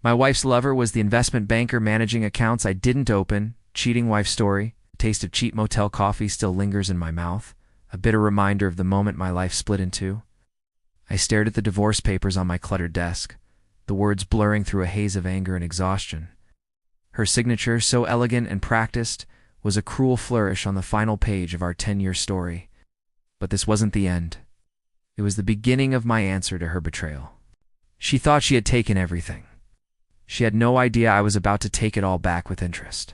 My wife's lover was the investment banker managing accounts I didn't open. Cheating wife story. The taste of cheap motel coffee still lingers in my mouth, a bitter reminder of the moment my life split in two. I stared at the divorce papers on my cluttered desk, the words blurring through a haze of anger and exhaustion. Her signature, so elegant and practiced, was a cruel flourish on the final page of our 10-year story. But this wasn't the end. It was the beginning of my answer to her betrayal. She thought she had taken everything. She had no idea I was about to take it all back with interest.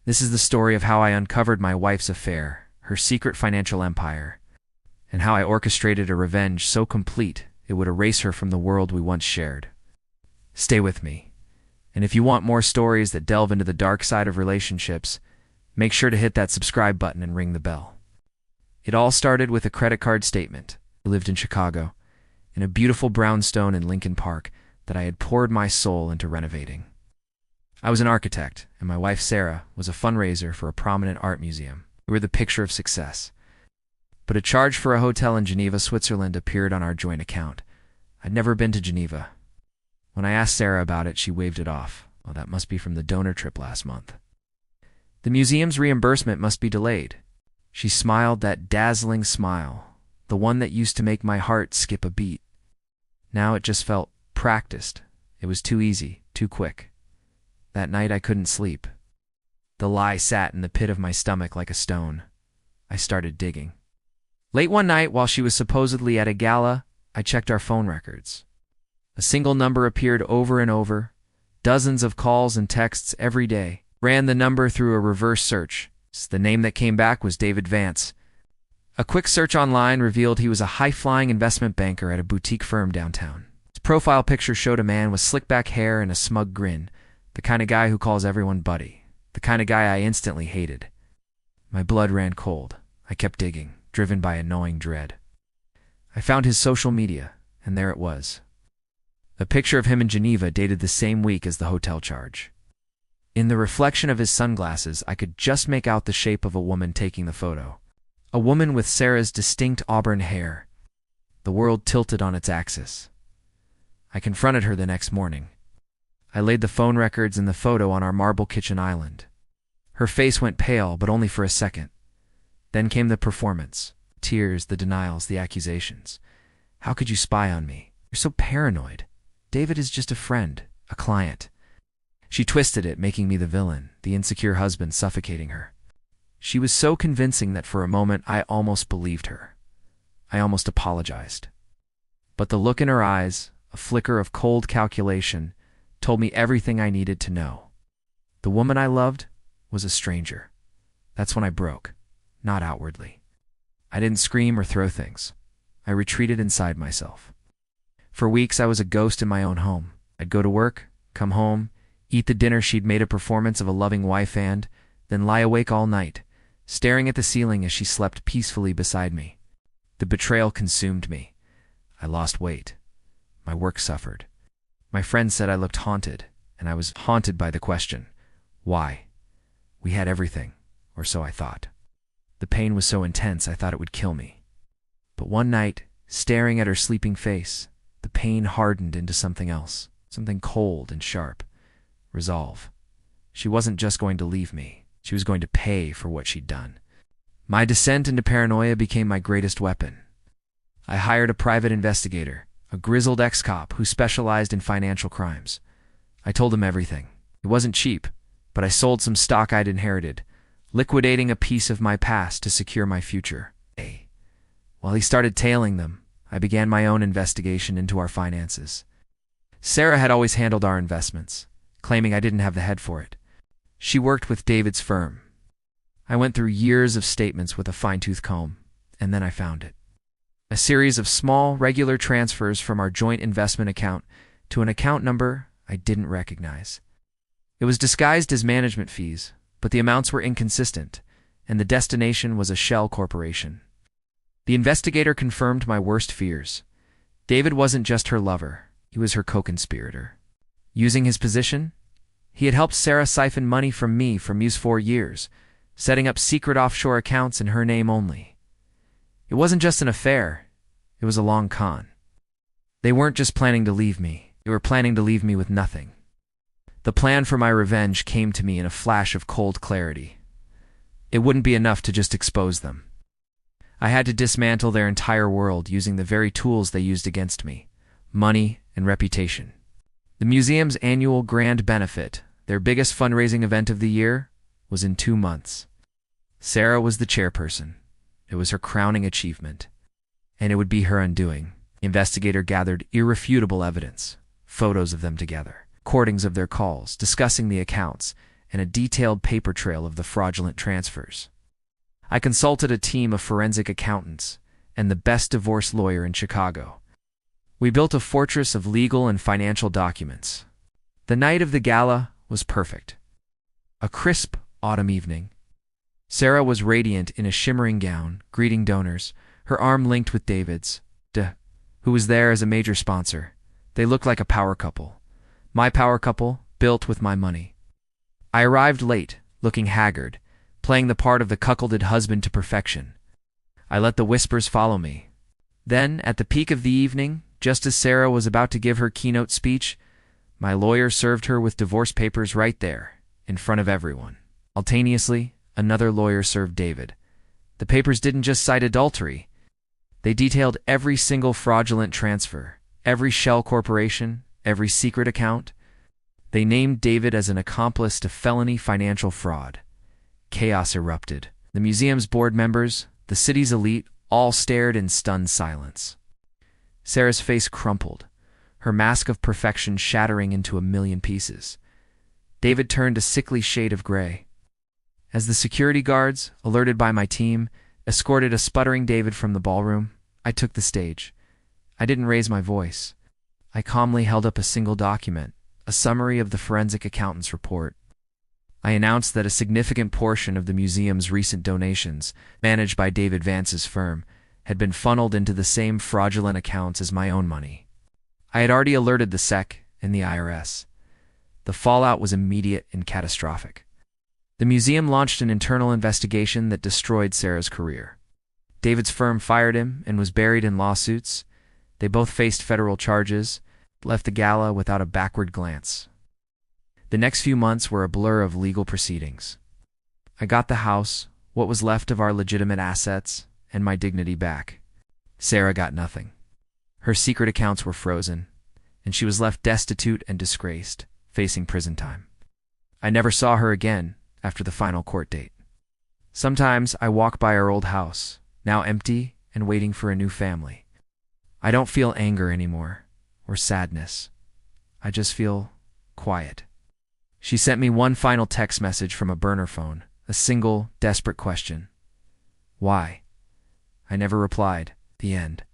This is the story of how I uncovered my wife's affair, her secret financial empire, and how I orchestrated a revenge so complete it would erase her from the world we once shared. Stay with me, and if you want more stories that delve into the dark side of relationships, make sure to hit that subscribe button and ring the bell. It all started with a credit card statement. I lived in Chicago, in a beautiful brownstone in Lincoln Park that I had poured my soul into renovating. I was an architect, and my wife Sarah was a fundraiser for a prominent art museum. We were the picture of success. But a charge for a hotel in Geneva, Switzerland appeared on our joint account. I'd never been to Geneva. When I asked Sarah about it, she waved it off. Oh, that must be from the donor trip last month. The museum's reimbursement must be delayed. She smiled that dazzling smile, the one that used to make my heart skip a beat. Now it just felt practiced. It was too easy, too quick. That night I couldn't sleep. The lie sat in the pit of my stomach like a stone. I started digging. Late one night, while she was supposedly at a gala, I checked our phone records. A single number appeared over and over, dozens of calls and texts every day. Ran the number through a reverse search. The name that came back was David Vance. A quick search online revealed he was a high-flying investment banker at a boutique firm downtown. His profile picture showed a man with slick-back hair and a smug grin, the kind of guy who calls everyone buddy, the kind of guy I instantly hated. My blood ran cold. I kept digging, driven by a gnawing dread. I found his social media, and there it was. A picture of him in Geneva dated the same week as the hotel charge. In the reflection of his sunglasses, I could just make out the shape of a woman taking the photo. A woman with Sarah's distinct auburn hair. The world tilted on its axis. I confronted her the next morning. I laid the phone records and the photo on our marble kitchen island. Her face went pale, but only for a second. Then came the performance. Tears, the denials, the accusations. How could you spy on me? You're so paranoid. David is just a friend, a client. She twisted it, making me the villain, the insecure husband suffocating her. She was so convincing that for a moment I almost believed her. I almost apologized. But the look in her eyes, a flicker of cold calculation, told me everything I needed to know. The woman I loved was a stranger. That's when I broke, not outwardly. I didn't scream or throw things. I retreated inside myself. For weeks I was a ghost in my own home. I'd go to work, come home, eat the dinner she'd made a performance of a loving wife and, then lie awake all night, staring at the ceiling as she slept peacefully beside me. The betrayal consumed me. I lost weight. My work suffered. My friends said I looked haunted, and I was haunted by the question, why? We had everything, or so I thought. The pain was so intense I thought it would kill me. But one night, staring at her sleeping face, the pain hardened into something else, something cold and sharp. Resolve. She wasn't just going to leave me. She was going to pay for what she'd done. My descent into paranoia became my greatest weapon. I hired a private investigator, a grizzled ex-cop who specialized in financial crimes. I told him everything. It wasn't cheap, but I sold some stock I'd inherited, liquidating a piece of my past to secure my future. While he started tailing them, I began my own investigation into our finances. Sarah had always handled our investments, claiming I didn't have the head for it. She worked with David's firm. I went through years of statements with a fine-tooth comb, and then I found it. A series of small, regular transfers from our joint investment account to an account number I didn't recognize. It was disguised as management fees, but the amounts were inconsistent, and the destination was a shell corporation. The investigator confirmed my worst fears. David wasn't just her lover, he was her co-conspirator. Using his position, he had helped Sarah siphon money from me for Muse 4 years, setting up secret offshore accounts in her name only. It wasn't just an affair, it was a long con. They weren't just planning to leave me, They were planning to leave me with nothing. The plan for my revenge came to me in a flash of cold clarity. It wouldn't be enough to just expose them. I had to dismantle their entire world using the very tools they used against me: money and reputation. The museum's annual grand benefit, their biggest fundraising event of the year, was in 2 months. Sarah was the chairperson. It was her crowning achievement, and it would be her undoing. The investigator gathered irrefutable evidence, photos of them together, recordings of their calls, discussing the accounts, and a detailed paper trail of the fraudulent transfers. I consulted a team of forensic accountants and the best divorce lawyer in Chicago. We built a fortress of legal and financial documents. The night of the gala was perfect. A crisp autumn evening. Sarah was radiant in a shimmering gown, greeting donors, her arm linked with David's, who was there as a major sponsor. They looked like a power couple. My power couple, built with my money. I arrived late, looking haggard, playing the part of the cuckolded husband to perfection. I let the whispers follow me. Then, at the peak of the evening, just as Sarah was about to give her keynote speech, my lawyer served her with divorce papers right there, in front of everyone. Simultaneously, another lawyer served David. The papers didn't just cite adultery. They detailed every single fraudulent transfer, every shell corporation, every secret account. They named David as an accomplice to felony financial fraud. Chaos erupted. The museum's board members, the city's elite, all stared in stunned silence. Sarah's face crumpled, her mask of perfection shattering into a million pieces. David turned a sickly shade of gray. As the security guards, alerted by my team, escorted a sputtering David from the ballroom, I took the stage. I didn't raise my voice. I calmly held up a single document, a summary of the forensic accountant's report. I announced that a significant portion of the museum's recent donations, managed by David Vance's firm, had been funneled into the same fraudulent accounts as my own money. I had already alerted the SEC and the IRS. The fallout was immediate and catastrophic. The museum launched an internal investigation that destroyed Sarah's career. David's firm fired him and was buried in lawsuits. They both faced federal charges, left the gala without a backward glance. The next few months were a blur of legal proceedings. I got the house, what was left of our legitimate assets, and my dignity back. Sarah got nothing. Her secret accounts were frozen, and she was left destitute and disgraced, facing prison time. I never saw her again after the final court date. Sometimes I walk by our old house, now empty and waiting for a new family. I don't feel anger anymore, or sadness. I just feel quiet. She sent me one final text message from a burner phone, a single, desperate question. Why? I never replied. The end.